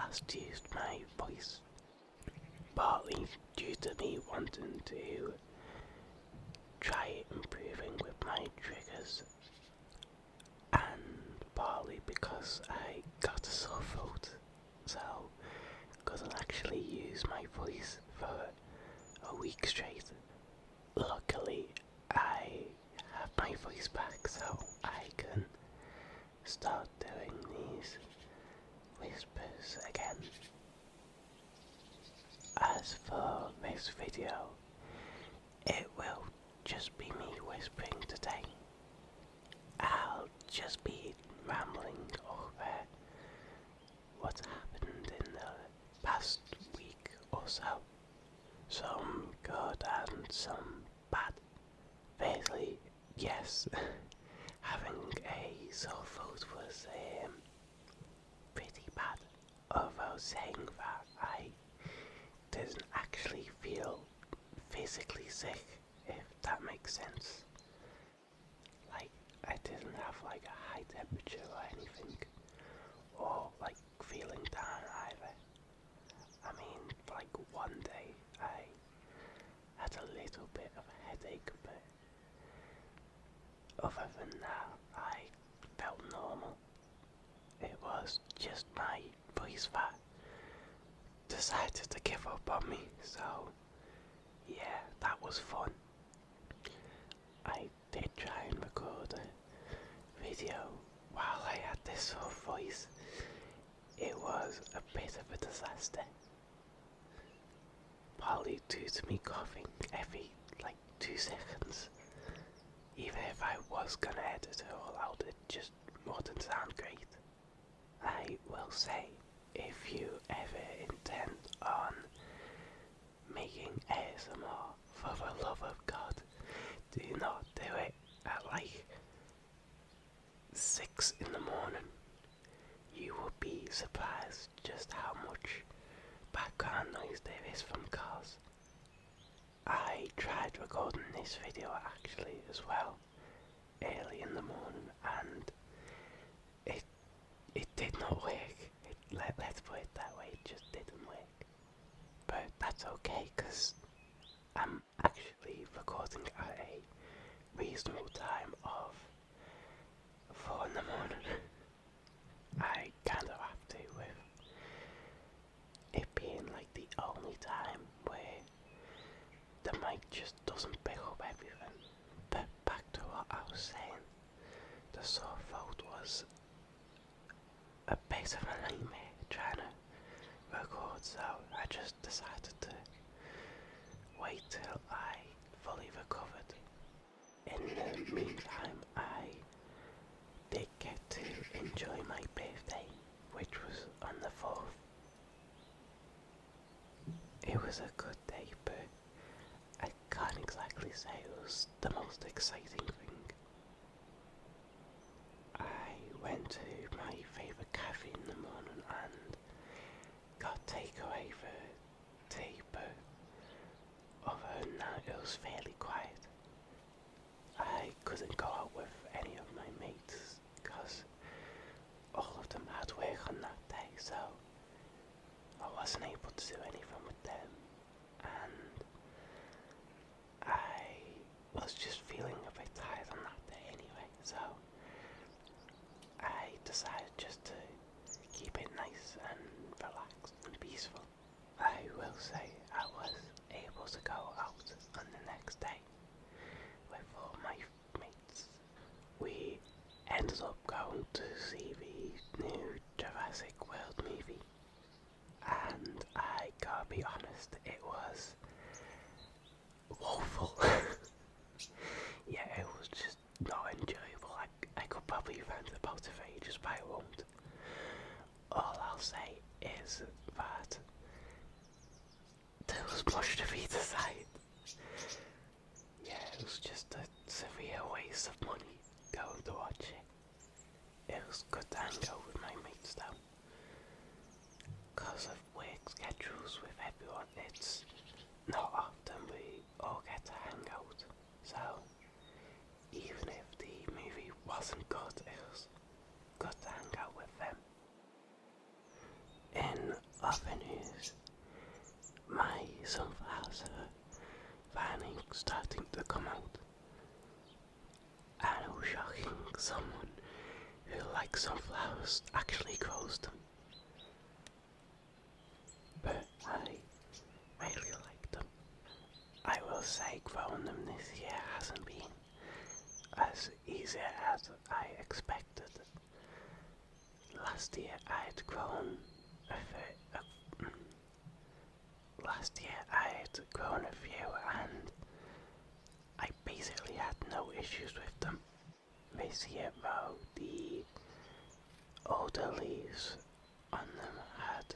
past used my voice, partly due to me wanting to try improving with my triggers, and partly because I got a sore throat, so couldn't actually use my voice for a week straight. Luckily, I have my voice back, so I can start doing these whispers again. As for this video, it will just be me whispering today. I'll just be rambling over what's happened in the past week or so. Some good and some bad. Basically, yes, having a sore throat was pretty bad. Although saying that, I didn't actually feel physically sick, if that makes sense. Like, I didn't have like a high temperature or anything, or like feeling down either. I mean, like one day I had a little bit of a headache, but other than that, I felt normal. It was just my voice that decided to give up on me, so yeah, that was fun. I did try and record a video while I had this sore voice. It was a bit of a disaster. Partly due to me coughing every like 2 seconds. Even if I was gonna edit it all out, it just wouldn't sound great. I will say, if you ever intend on making ASMR, for the love of God, do not do it at like 6 in the morning. You will be surprised just how much background noise there is from cars. I tried recording this video actually as well, early in the morning, and it did not work. Let's put it that way, it just didn't work. But that's okay, because I'm actually recording at a reasonable time of 4 in the morning. I kind of have to, with it being like the only time where the mic just doesn't pick up everything. But back to what I was saying, the sore throat was a bit of a nightmare trying to record, so I just decided to wait till I fully recovered. In the meantime, I did get to enjoy my birthday, which was on the 4th. It was a good day, but I can't exactly say it was the most exciting thing. I went to my favourite cafe in the morning and got takeaway for tea, but other than that it was fairly quiet. I couldn't go out with any of my mates because all of them had work on that day, so I wasn't able to do anything with them, and I was just feeling a bit tired on that day anyway, so I decided just to keep it nice and relaxed and peaceful. I will say I was able to go out on the next day with all my mates. We ended up going to see the new Jurassic World movie, and I gotta be honest, it was woeful. Yeah, it was just not enjoyable. I could probably rant about it for ages, but I won't. All I'll say is that there was much to be decided. Yeah, it was just a severe waste of money going to watch it. It was good to hang out with my mates though. Because of work schedules with everyone, it's not often we all get to hang out. So, even if the movie wasn't good, it was good to hang out with them. In starting to come out. And how shocking someone who likes sunflowers actually grows them. But I really like them. I will say growing them this year hasn't been as easy as I expected. Last year I had grown a few and I basically had no issues with them. This year though, the older leaves on them had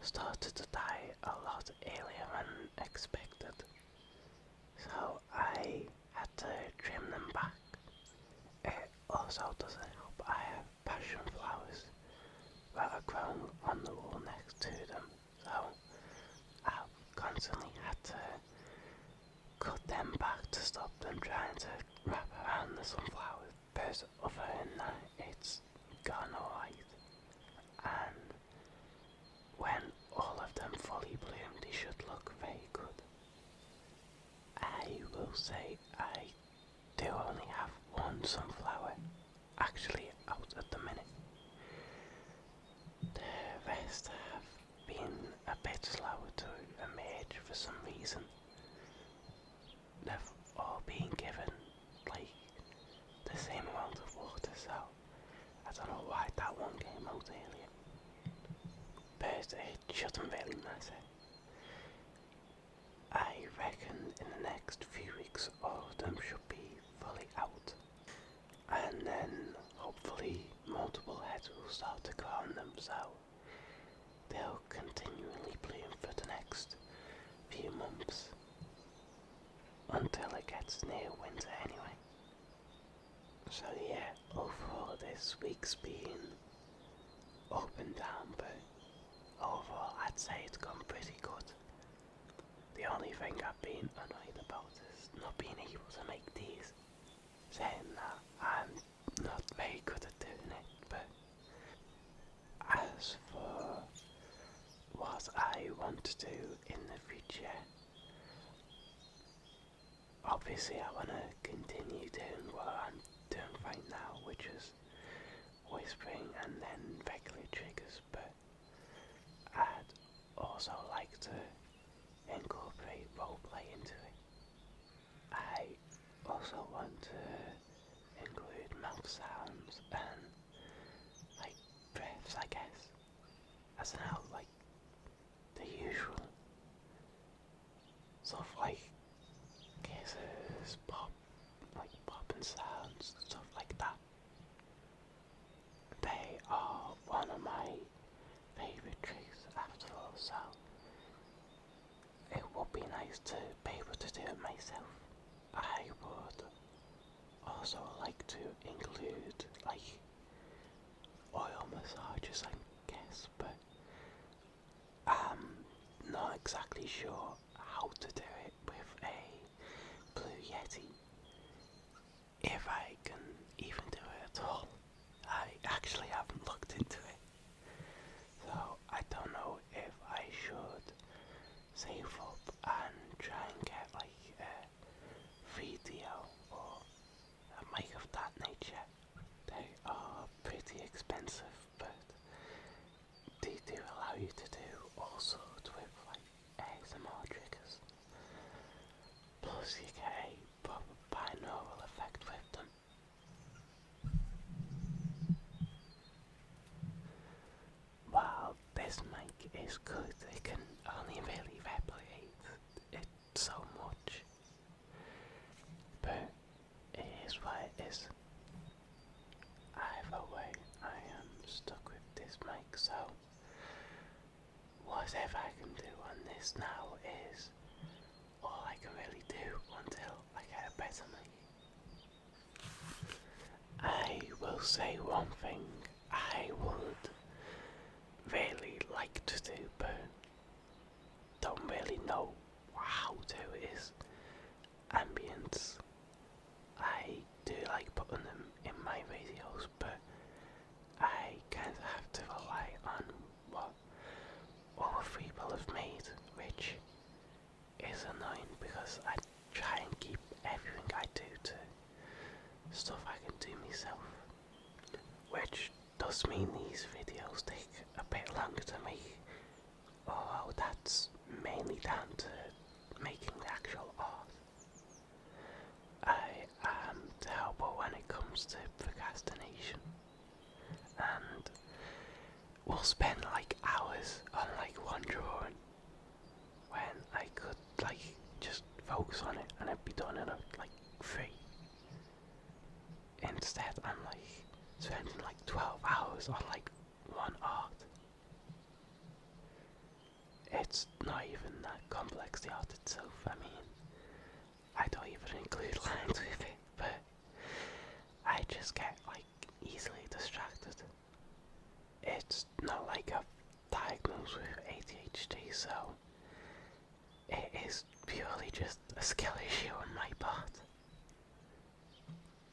started to die a lot earlier than expected. So I had to trim them back. It also doesn't help I have passion flowers that are grown on the wall next to them, so I've constantly had to cut them back to stop them trying to wrap around the sunflowers. But other than that, it's gone alright. And when all of them fully bloom, they should look very good. I will say I do only have one sunflower actually out at the minute. The rest have been a bit slower to emerge for some reason. They've all been given like the same amount of water, so I don't know why that one came out earlier. But it shouldn't really matter. I reckon in the next few weeks all of them should be fully out. And then hopefully multiple heads will start to grow on them, so they'll continually bloom for the next few months. Until it gets near winter anyway. So yeah, overall this week's been up and down, but overall I'd say it's gone pretty good. The only thing I've been annoyed about is not being able to make these. Saying that, I'm not very good at doing it, but as for what I want to do in the future, obviously I want to continue doing what I'm doing right now, which is whispering and then regular triggers, but I'd also like to incorporate roleplay into it. I also want to include mouth sounds and like breaths, I guess, as an out, like the usual stuff like kisses, popping sounds, stuff like that. They are one of my favourite tricks after all, so it would be nice to be able to do it myself. I would also like to include like oil massages, I guess, but I'm not exactly sure how to do it with a Blue Yeti. If I can even do it at all. I actually haven't looked into it. So I don't know if I should save up and try and get like a 3DO or a mic of that nature. They are pretty expensive, but they do allow you to do all sorts with like ASMR triggers. Plus you get a proper binaural effect with them. While this mic is good, it can only really replicate it so much. But it is what it is. Either way, I am stuck with this mic, so whatever I can do on this now is all I can really do until I get a better mic. I will say one thing I would really like to do but don't really know how to is ambience. I do like putting them in my videos, but I kind of have to rely on what other people have made, which stuff I can do myself, which does mean these videos take a bit longer to make, although that's mainly down to making the actual art. I am terrible when it comes to procrastination, and will spend like hours on like one drawing when I could like just focus on it and it'd be done in like 3. Instead I'm like spending like 12 hours on like one art. It's not even that complex, the art itself. I mean, I don't even include lines with it, but I just get like easily distracted. It's not like I'm diagnosed with ADHD, so it is purely just a skill issue on my part.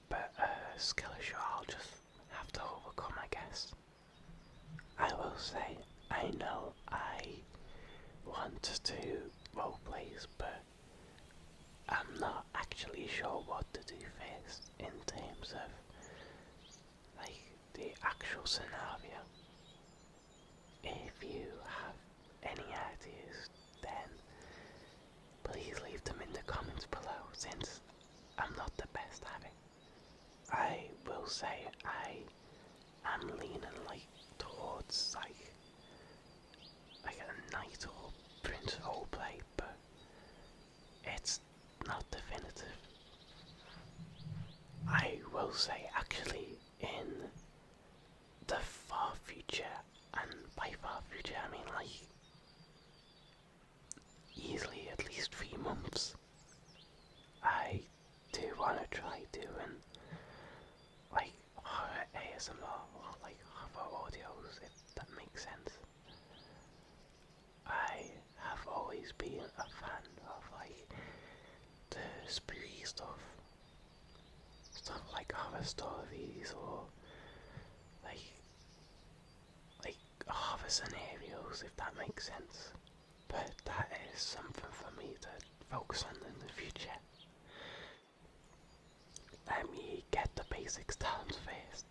But a skill issue I'll just have to overcome, I guess. I will say, I know I want to do roleplays, but I'm not actually sure what to do first in terms of like the actual scenario. If you have any ideas, then please leave them in the comments below, since I'm not the best at it. I will say I am leaning like towards like a knight or prince roleplay, but it's not definitive. I will say actually in the far future, and by far future I mean like easily at least 3 months, I do want to try doing like horror ASMR or like horror audios, if that makes sense. I have always been a fan of like the spooky stuff like horror stories or like horror scenarios, if that makes sense. But that is something for me to focus on in the future. Let me get the basics down first.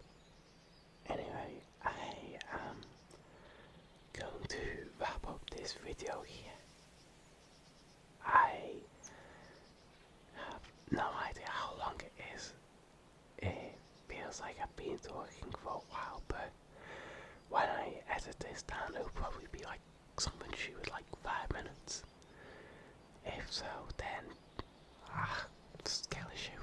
Anyway, I am going to wrap up this video here. I have no idea how long it is. It feels like I've been talking for a while, but when I edit this down it'll probably be like something shoot like 5 minutes. If so, then skill issue.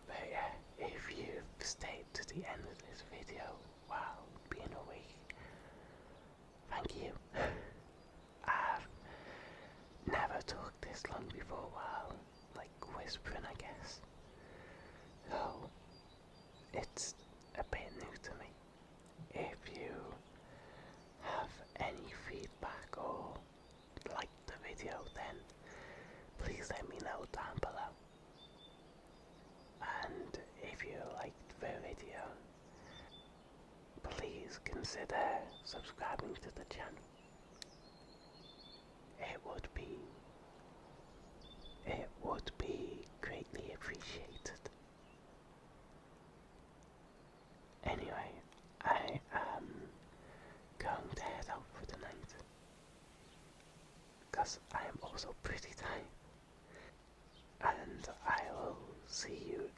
But yeah, if you've stayed to the end of this video while being awake, thank you. I've never talked this long before while like whispering, I guess. So it's a bit new to me. If you have any feedback or like the video, then please let me know down below. And if you liked the video, please consider subscribing to the channel. It would be greatly appreciated. Anyway, I am going to head out for the night, because I am also pretty tired. And I will see you